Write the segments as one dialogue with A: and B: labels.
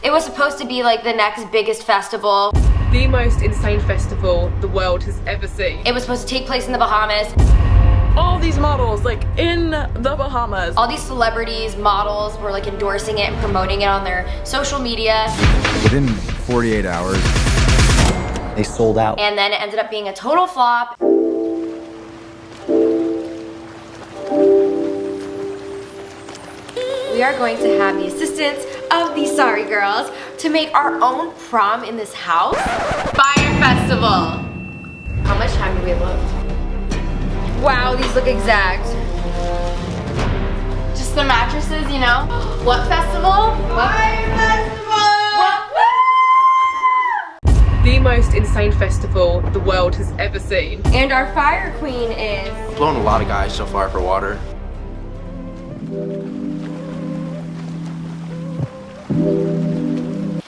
A: It was supposed to be like the next biggest festival.
B: The most insane festival the world has ever seen.
A: It was supposed to take place in the Bahamas.
B: All these models, like, in the Bahamas.
A: All these celebrities, models were like endorsing it and promoting it on their social media.
C: Within 48 hours, they sold out.
A: And then it ended up being a total flop. We are going to have the assistance of the Sorry Girls to make our own prom in this house. Fyre Festival. How much time do we have left? Wow, these look exact. Just the mattresses, you know? What festival? Fyre Festival!
B: The most insane festival the world has ever seen.
A: And our fire queen is...
D: Blown a lot of guys so far for water.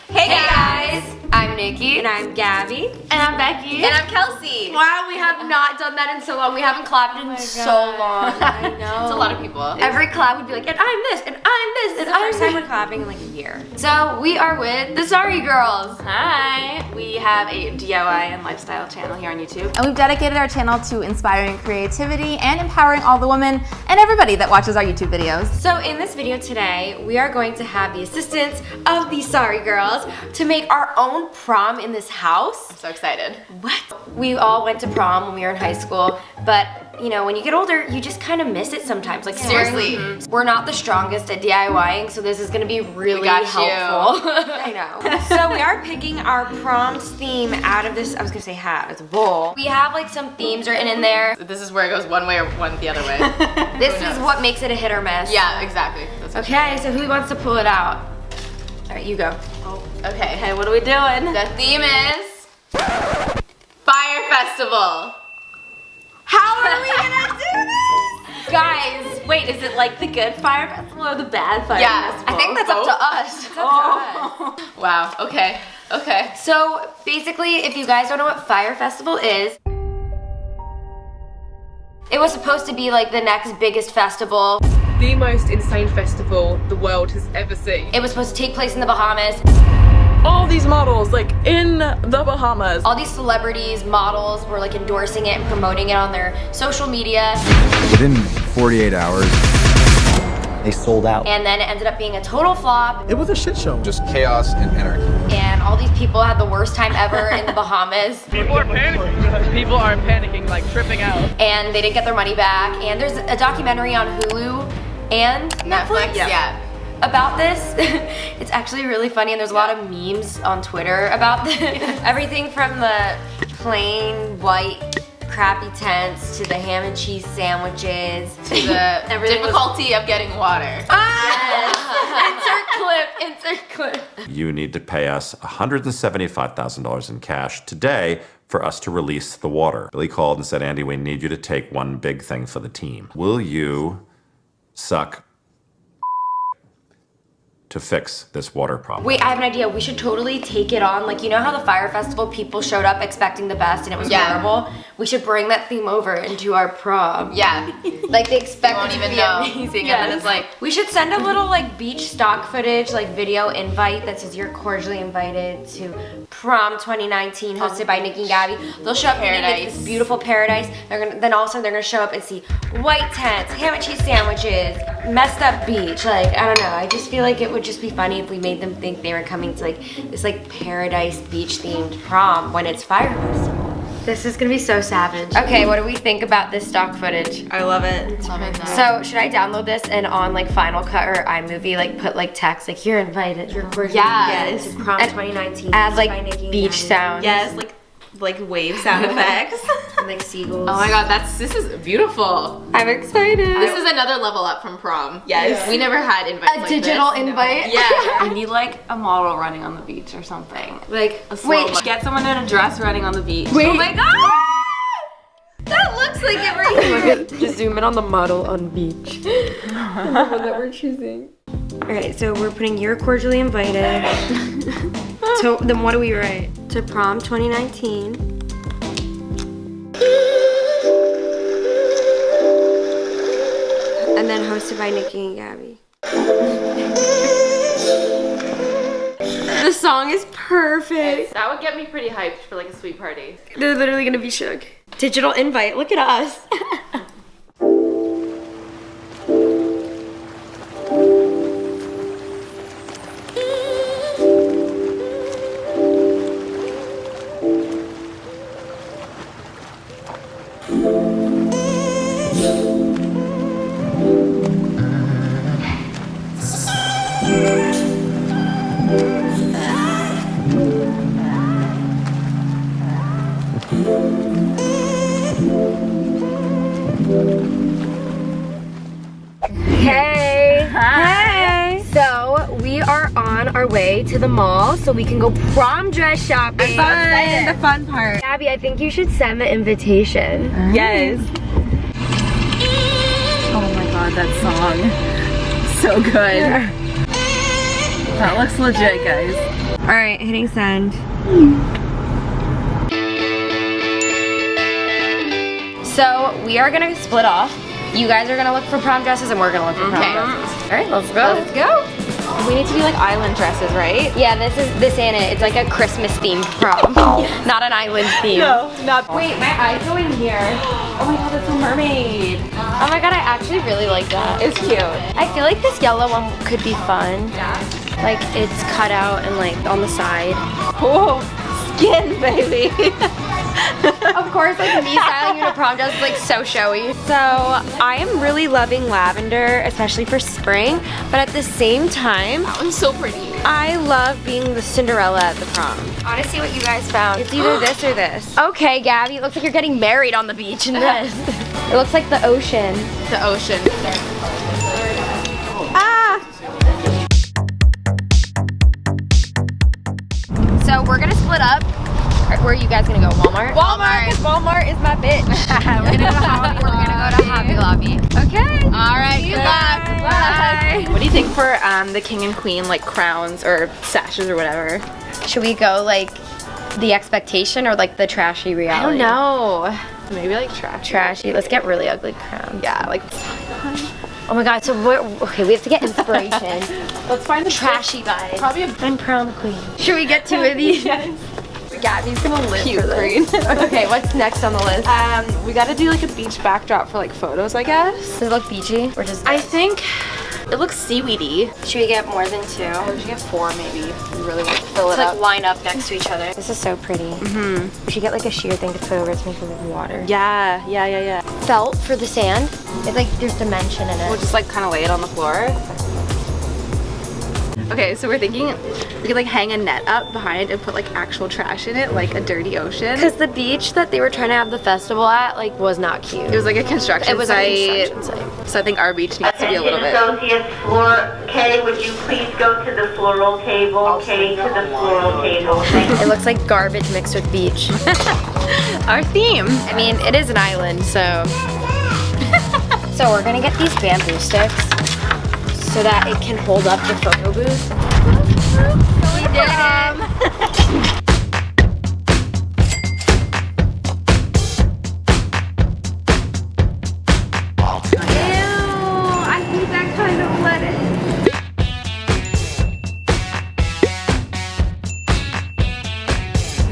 A: Hey guys! I'm Nikki. And I'm Gabi. And I'm Becky. And I'm Kelsey. Wow, we have not done that in so long. We haven't clapped in so long. I know. It's a lot of people. Every clap would be like, and I'm this, and I'm this, and I'm this. It's the first time we're clapping in like a year. So we are with the Sorry Girls.
E: Hi! We have a DIY and lifestyle channel here on YouTube.
F: And we've dedicated our channel to inspiring creativity and empowering all the women and everybody that watches our YouTube videos.
A: So in this video today, we are going to have the assistance of the Sorry Girls to make our own prom in this house.
E: I'm so excited.
A: What? We all went to prom when we were in high school, but you know, when you get older, you just kind of miss it sometimes. Like seriously, we're not the strongest at DIYing, so this is gonna be really helpful. I know. So we are picking our prom's theme out of this, I was gonna say hat, it's a bowl. We have like some themes written in there.
E: So this is where it goes one way or one the other way.
A: This is what makes it a hit or miss.
E: Yeah, exactly. That's
A: okay, so who wants to pull it out? All right, you go.
E: Oh, okay. Hey, what are we doing? The theme is Fyre Festival.
A: How are we gonna do this? Guys,
E: wait, is it like the good Fyre Festival or the bad Fyre Festival?
A: I think that's up to us. It's up to us.
E: Wow, okay, okay.
A: So basically, if you guys don't know what Fyre Festival is, it was supposed to be like the next biggest festival.
B: The most insane festival the world has ever seen.
A: It was supposed to take place in the Bahamas.
B: All these models, like, in the Bahamas.
A: All these celebrities, models were like endorsing it and promoting it on their social media.
C: Within 48 hours, they sold out.
A: And then it ended up being a total flop.
C: It was a shit show.
D: Just chaos and anarchy.
A: And all these people had the worst time ever in the Bahamas.
B: People are panicking. People are panicking, like tripping out.
A: And they didn't get their money back. And there's a documentary on Hulu and Netflix.
E: Yeah.
A: About this. It's actually really funny, and there's a lot of memes on Twitter about this. Everything from the plain white crappy tents to the ham and cheese sandwiches
E: to the difficulty of getting water.
A: Insert clip.
G: You need to pay us $175,000 in cash today for us to release the water. Billy called and said, Andy, we need you to take one big thing for the team. Will you suck to fix this water problem?
A: Wait, I have an idea. We should totally take it on. Like, you know how the Fyre Festival people showed up expecting the best and it was horrible? We should bring that theme over into our prom.
E: Yeah.
A: Like, they expect
E: won't
A: it to
E: even
A: be
E: know.
A: amazing.
E: Yeah,
A: And then
E: it's like...
A: We should send a little, like, beach stock footage, like, video invite that says you're cordially invited to Prom 2019, hosted by Niki and Gabi. They'll show up thinking it's this beautiful paradise. Then all of a sudden they're gonna show up and see white tents, ham and cheese sandwiches, messed up beach. Like, I don't know. I just feel like it would just be funny if we made them think they were coming to like this like paradise beach themed prom when it's Fyre Festival. This is gonna be so savage. Okay, what do we think about this stock footage?
E: I love it.
A: So should I download this and on like Final Cut or iMovie like put like text like you're invited, you're cordially invited to Prom 2019. Add like beach sounds.
E: Yes, like wave sound effects.
A: And, like seagulls.
E: Oh my god, this is beautiful.
A: I'm excited.
E: This is another level up from prom. Yes. We never had invites like
A: digital
E: this.
A: invite.
E: Yeah.
H: I need like a model running on the beach or something.
A: Like
H: A slow mo- Get someone in a dress running on the beach.
A: Wait.
H: Oh my god!
A: That looks like it right here. Just zoom in on the model on beach. The one that we're choosing. Alright, so we're putting you're cordially invited. So then what do we write? To Prom 2019. And then hosted by Niki and Gabi. song is perfect.
E: That would get me pretty hyped for like a sweet party.
A: They're literally gonna be shook. Digital invite, look at us. Hey! Hi! So, we are on our way to the mall so we can go prom dress shopping.
B: Fun, the fun part.
A: Gabby, I think you should send the invitation.
B: Yes. Oh my god, that song. So good. That looks legit, guys.
A: Alright, hitting send. So, we are gonna split off. You guys are gonna look for prom dresses and we're gonna look for prom dresses. Alright, let's go. Let's go.
E: We need to do like island dresses, right?
A: Yeah, this ain't it. It's like a Christmas themed prom. Not an island theme.
B: No, not.
A: Wait, my eyes go in here.
E: Oh my god, that's a mermaid.
A: Oh my god, I actually really like that.
E: It's cute.
A: I feel like this yellow one could be fun. Yeah. Like it's cut out and like on the side.
E: Oh, skin, baby.
A: Of course, like me styling you to prom dress is like so showy. So I am really loving lavender, especially for spring. But at the same time,
E: That one's so pretty.
A: I love being the Cinderella at the prom. I want to see what you guys found. It's either this or this. Okay, Gabby, it looks like you're getting married on the beach in this. It looks like the ocean.
E: The ocean.
A: So we're gonna split up. Where are you guys gonna go? Walmart?
B: Walmart, because Walmart is my bitch.
A: We're gonna go to Hobby Lobby. Okay.
E: All right, good luck.
A: Bye.
E: What do you think for the king and queen like crowns or sashes or whatever?
A: Should we go like the expectation or like the trashy
E: I
A: reality?
E: don't know. Maybe like trash.
A: Trashy. Let's get really ugly crowns.
E: Yeah, like
A: Oh my god, so okay, we have to get inspiration.
E: let's find the
A: Trashy vibes.
E: Probably a
A: I'm prom queen. Should we get two of these? Gabby's gonna live
E: cute
A: for
E: green.
A: this. Okay, what's next on the list?
E: We gotta do like a beach backdrop for like photos, I guess.
A: Does it look beachy or just?
E: I think it looks seaweedy.
A: Should we get more than two?
E: We should get 4 maybe. We really want to fill
A: Let's
E: it
A: like
E: up.
A: line up next to each other. This is so pretty. Mm-hmm. We should get like a sheer thing to put over to make it look water.
E: Yeah.
A: Felt for the sand. It's like there's dimension in it.
E: We'll just like kind of lay it on the floor. Okay, so we're thinking we could like hang a net up behind and put like actual trash in it, like a dirty ocean.
A: Because the beach that they were trying to have the festival at like was not cute.
E: It was like a construction
A: It was
E: site.
A: a construction site.
E: So I think our beach needs to be a little bit.
I: Associates, floor, Kay, would you please go to the floral table? Kay, to the floral table. Thank you.
A: It looks like garbage mixed with beach.
E: Our theme.
A: I mean, it is an island, so. So we're gonna get these bamboo sticks so that it can hold up the photo booth. We did it!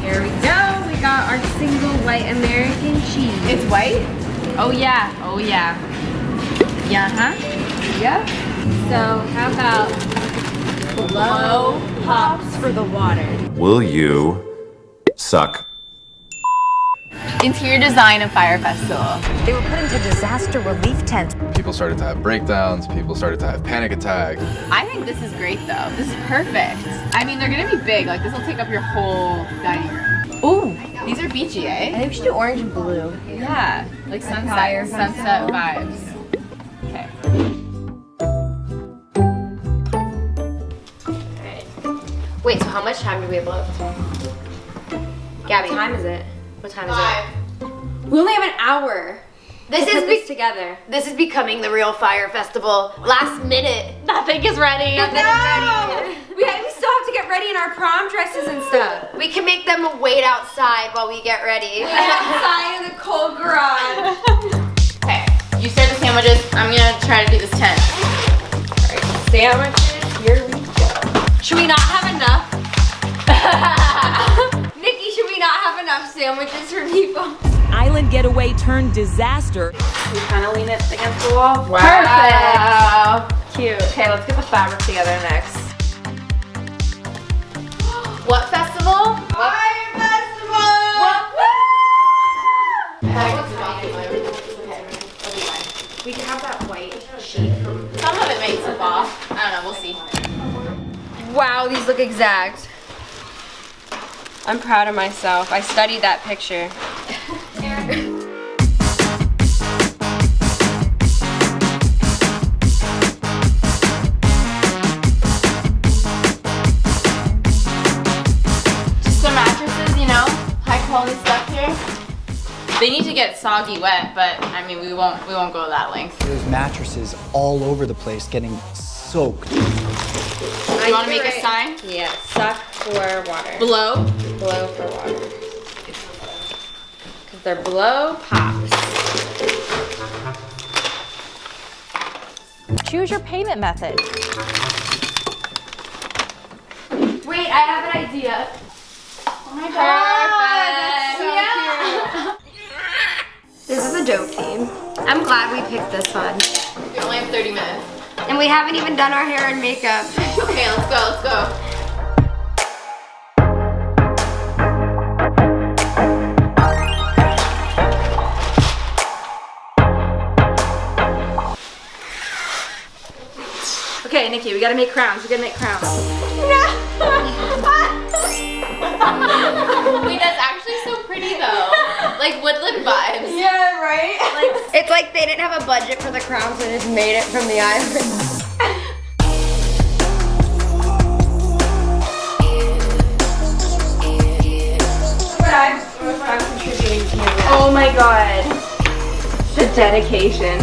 B: Here we go. We got our single white American cheese.
E: It's white?
B: Oh yeah. Oh yeah. Yeah, huh?
A: Yeah. So how about blow pops for the water?
G: Will you suck?
E: Interior design of Fyre Festival.
J: They were put into disaster relief tents.
D: People started to have breakdowns. People started to have panic attacks.
E: I think this is great though. This is perfect. I mean, they're gonna be big. Like this will take up your whole dining room. Ooh, these are beachy, eh?
A: I think we should do orange and blue.
E: Yeah, like sunset vibes. Okay.
A: Wait, so how much time do we have left? Gabby, what time is it? What time is it? We only have an hour. This is together. This is becoming the real Fyre Festival. Last minute, nothing is ready. Nothing is ready. We still have to get ready in our prom dresses and stuff. We can make them wait outside while we get ready. Outside in the cold garage.
E: Okay, you start the sandwiches. I'm gonna try to do this tent.
A: Alright, sandwiches, here we go. Should we not have enough sandwiches for people.
J: Island getaway turned disaster.
H: We kind of lean it against the wall.
E: Wow.
H: Perfect. Cute.
E: Okay, let's get the fabric together next. What festival?
A: Fyre Festival! We can have that white sheet.
E: Some of it makes it off. I don't know, we'll see.
A: Wow, these look exact. I'm proud of myself. I studied that picture.
E: Just the mattresses, you know, high quality stuff here. They need to get soggy wet, but I mean, we won't go to that length.
C: There's mattresses all over the place getting soaked.
E: You want to make a sign?
A: Yeah, suck for water.
E: Blow.
A: Blow for water. Because their blow pops.
F: Choose your payment method.
A: Wait, I have an idea.
E: Oh my god.
A: This is a dope theme. I'm glad we picked this one.
E: We only have 30 minutes.
A: And we haven't even done our hair and makeup.
E: Okay, let's go, let's go.
H: Okay, Nikki, we gotta make crowns. We gotta make crowns.
E: Wait, that's actually so pretty though. Like woodland vibes.
H: Yeah, right?
A: It's like they didn't have a budget for the crown, so they just made it from the island.
H: Oh my god. The dedication.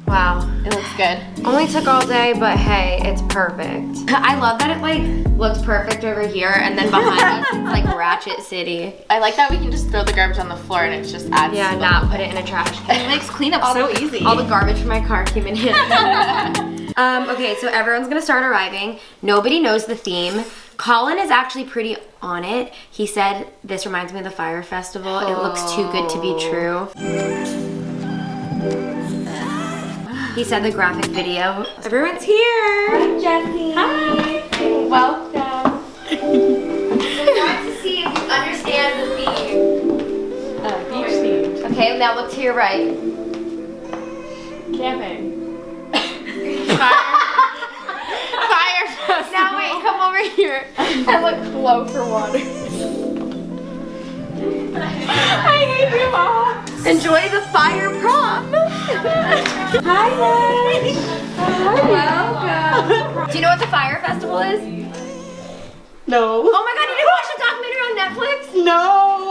A: Wow.
E: It looks good.
A: Only took all day, but hey, it's perfect. I love that it like looks perfect over here, and then behind us it's like Ratchet City.
E: I like that we can just throw the garbage on the floor and it just adds
A: Yeah,
E: to the
A: not
E: whole
A: put
E: thing.
A: it in a trash
E: It
A: can.
E: makes cleanup so easy.
A: All the garbage from my car came in here. Okay, so everyone's gonna start arriving. Nobody knows the theme. Colin is actually pretty on it. He said, this reminds me of the Fyre Festival. It looks too good to be true. He said the graphic video. Everyone's here. Hi, Jessie. Hi. Welcome. I wanted to see if you understand the theme.
H: Beach themed.
A: Okay, now look to your right.
H: Camping.
E: Fyre Festival.
A: Now wait, come over here and look blow for water.
H: I hate you all.
A: Enjoy the Fyre Prom. Hi guys. Welcome. Do you know what the Fyre Festival is?
H: No.
A: Oh my god, you didn't watch the documentary on Netflix?
H: No.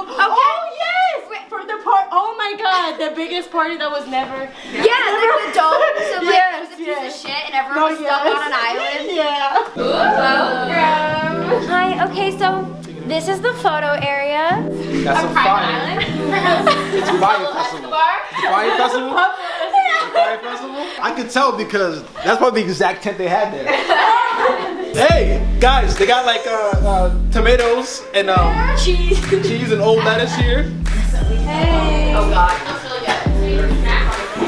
A: Okay.
H: Oh yes. For the part. Oh my god, the biggest party that was never.
A: Yeah, like the dome. So like
H: Yes,
A: it was a piece
H: yes.
A: of shit and everyone was stuck on an island.
H: Yeah.
A: Welcome. Hi, okay, so this is the photo area.
K: That's a fire. It's a fire festival. It's a fire festival? It's a fire festival? I could tell because that's probably the exact tent they had there. Hey, guys, they got like tomatoes and cheese and old lettuce here.
A: Hey.
E: Oh god, that's really good.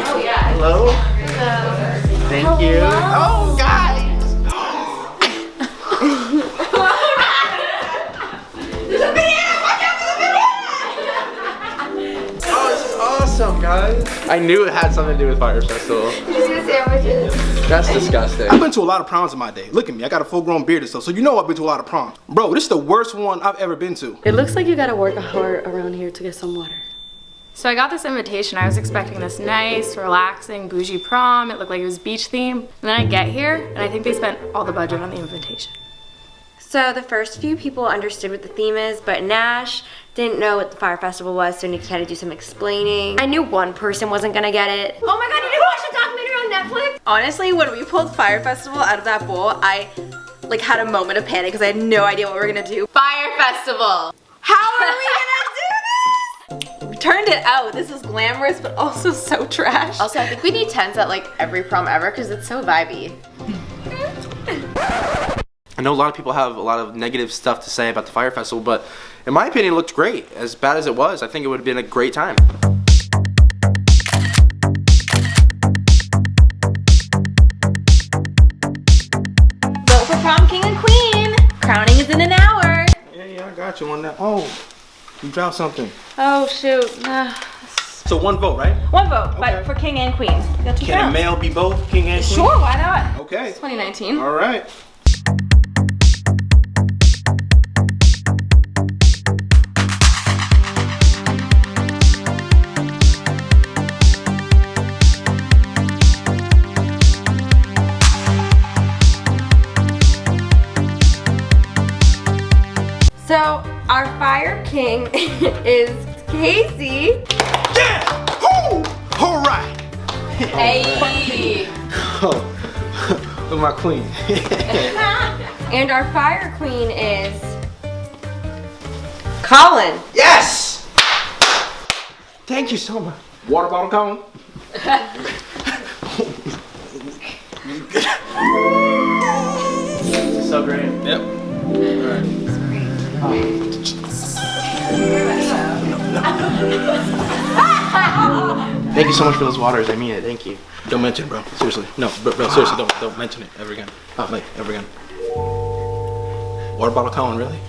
E: Oh yeah.
K: Hello. Thank you. Oh, guys. Oh, this is awesome, guys. I knew it had something to do with Fyre Festival.
A: You see the sandwiches?
K: That's disgusting. I've been to a lot of proms in my day. Look at me, I got a full-grown beard and stuff, so you know I've been to a lot of proms. Bro, this is the worst one I've ever been to.
H: It looks like you gotta work hard around here to get some water. So I got this invitation. I was expecting this nice, relaxing, bougie prom. It looked like it was beach themed. And then I get here, and I think they spent all the budget on the invitation.
A: So the first few people understood what the theme is, but Nash didn't know what the Fyre Festival was, so Nikki had to do some explaining. I knew one person wasn't gonna get it. Oh my god, did you watch the documentary on Netflix?
F: Honestly, when we pulled Fyre Festival out of that bowl, I like had a moment of panic because I had no idea what we were gonna do.
E: Fyre Festival.
F: How are we gonna do this? We turned it out. This is glamorous, but also so trash.
E: Also, I think we need tents at like every prom ever because it's so vibey.
K: I know a lot of people have a lot of negative stuff to say about the Fyre Festival, but in my opinion, it looked great. As bad as it was, I think it would have been a great time.
F: Vote for prom king and queen. Crowning is in an hour.
K: Yeah, I got you on that. Oh, you dropped something.
F: Oh shoot.
K: So one vote, right?
F: One vote, but for king and queen. You got two
K: Can a
F: crowns.
K: male be both king and queen?
F: Sure, why not?
K: Okay.
F: It's 2019.
K: All right.
A: So our Fyre King is Casey.
K: Yeah! Woo! All right.
E: Hey.
K: Oh, with my queen.
A: And our Fyre Queen is Colin.
K: Yes! Thank you so much. Water bottle cone. So great. Yep. All right. Thank you so much for those waters. I mean it. Thank you. Don't mention it, bro. Seriously. No, bro, seriously, don't mention it ever again. Like, ever again. Water bottle Colin, really?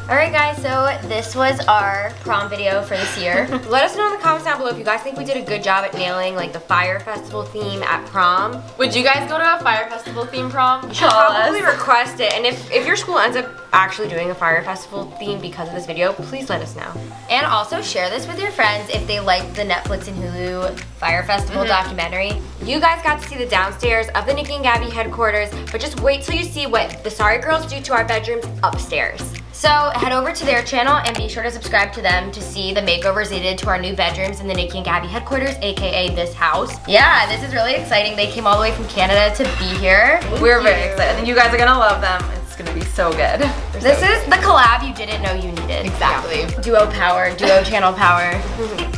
A: Alright guys, so this was our prom video for this year. Let us know in the comments down below if you guys think we did a good job at nailing like the Fyre Festival theme at prom.
E: Would you guys go to a Fyre Festival theme prom?
A: You should probably request it, and if your school ends up actually doing a Fyre Festival theme because of this video, please let us know. And also share this with your friends if they liked the Netflix and Hulu Fyre Festival documentary. You guys got to see the downstairs of the Niki and Gabi headquarters, but just wait till you see what the Sorry Girls do to our bedrooms upstairs. So head over to their channel and be sure to subscribe to them to see the makeovers they did to our new bedrooms in the Niki and Gabi headquarters, aka this house. Yeah, this is really exciting. They came all the way from Canada to be here.
F: We're very excited. I think you guys are gonna love them. It's gonna be so good.
A: This is the collab you didn't know you needed.
E: Exactly.
A: Yeah. Duo power, duo channel power.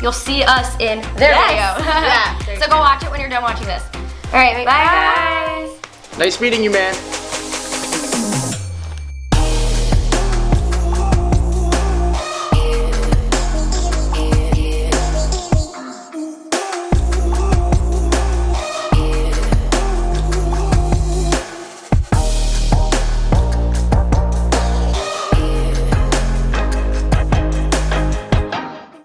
A: You'll see us in their video.
E: Yeah.
A: So go watch it when you're done watching this. All right, bye guys.
K: Nice meeting you, man.